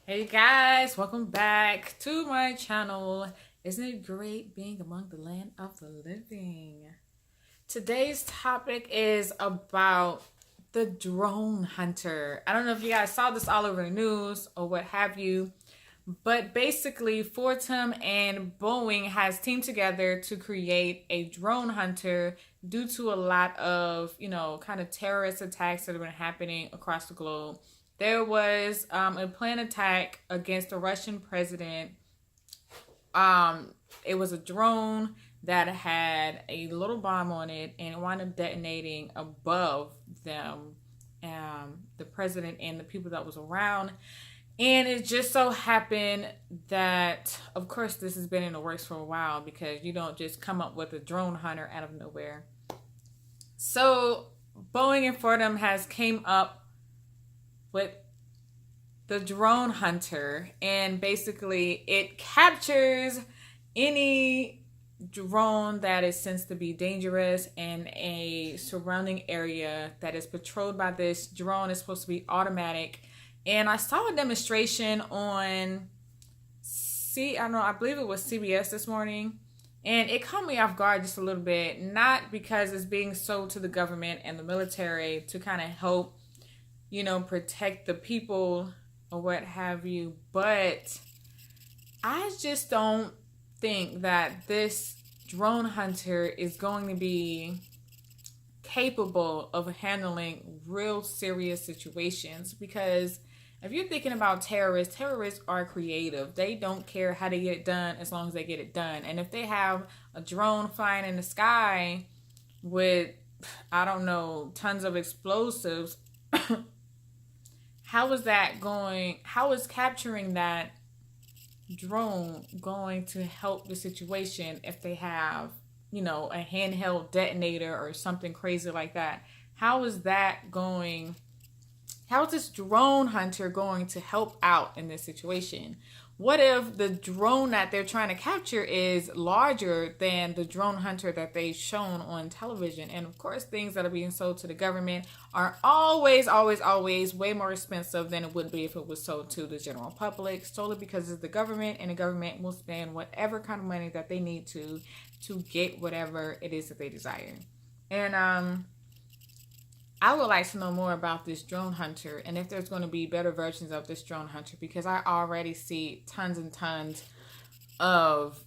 Hey guys, welcome back to my channel. Isn't it great being among the land of the living? Today's topic is about the drone hunter. I don't know if you guys saw this all over the news or what have you, but basically Fortem and Boeing has teamed together to create a drone hunter due to a lot of, kind of terrorist attacks that have been happening across the globe. There was a planned attack against the Russian president. It was a drone that had a little bomb on it and it wound up detonating above them, the president and the people that was around. And it just so happened that, of course, this has been in the works for a while because you don't just come up with a drone hunter out of nowhere. So Boeing and Fortem has came up with the drone hunter, and basically it captures any drone that is sensed to be dangerous in a surrounding area that is patrolled by this drone. Is supposed to be automatic. And I saw a demonstration on I believe it was CBS this morning, and it caught me off guard just a little bit, not because it's being sold to the government and the military to kind of help protect the people or what have you. But I just don't think that this drone hunter is going to be capable of handling real serious situations. Because if you're thinking about terrorists are creative. They don't care how they get it done as long as they get it done. And if they have a drone flying in the sky with, I don't know, tons of explosives, how is capturing that drone going to help the situation if they have, a handheld detonator or something crazy like that? How is this drone hunter going to help out in this situation? What if the drone that they're trying to capture is larger than the drone hunter that they've shown on television? And of course, things that are being sold to the government are always way more expensive than it would be if it was sold to the general public, solely because it's the government, and the government will spend whatever kind of money that they need to get whatever it is that they desire. And I would like to know more about this drone hunter and if there's going to be better versions of this drone hunter, because I already see tons and tons of,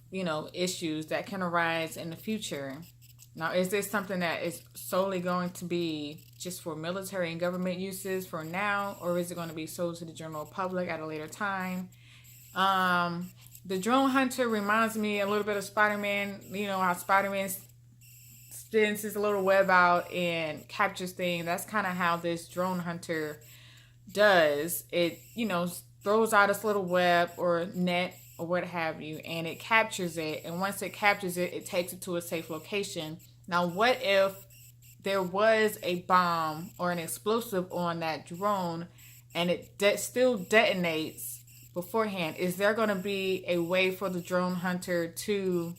issues that can arise in the future. Now, is this something that is solely going to be just for military and government uses for now, or is it going to be sold to the general public at a later time? The drone hunter reminds me a little bit of Spider-Man. How Spider-Man spins his little web out and captures things. That's kind of how this drone hunter does it. Throws out its little web or net or what have you, and it captures it. And once it captures it, it takes it to a safe location. Now, what if there was a bomb or an explosive on that drone and it still detonates beforehand? Is there going to be a way for the drone hunter to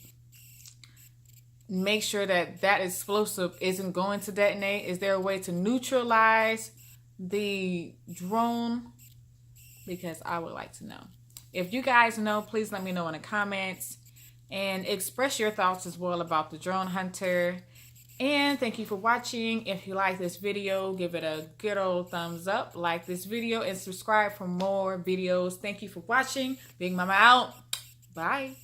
make sure that explosive isn't going to detonate? Is there a way to neutralize the drone? Because I would like to know. If you guys know, please let me know in the comments and express your thoughts as well about the drone hunter. And thank you for watching. If you like this video, give it a good old thumbs up, like this video, and subscribe for more videos. Thank you for watching. Big Mama out. Bye.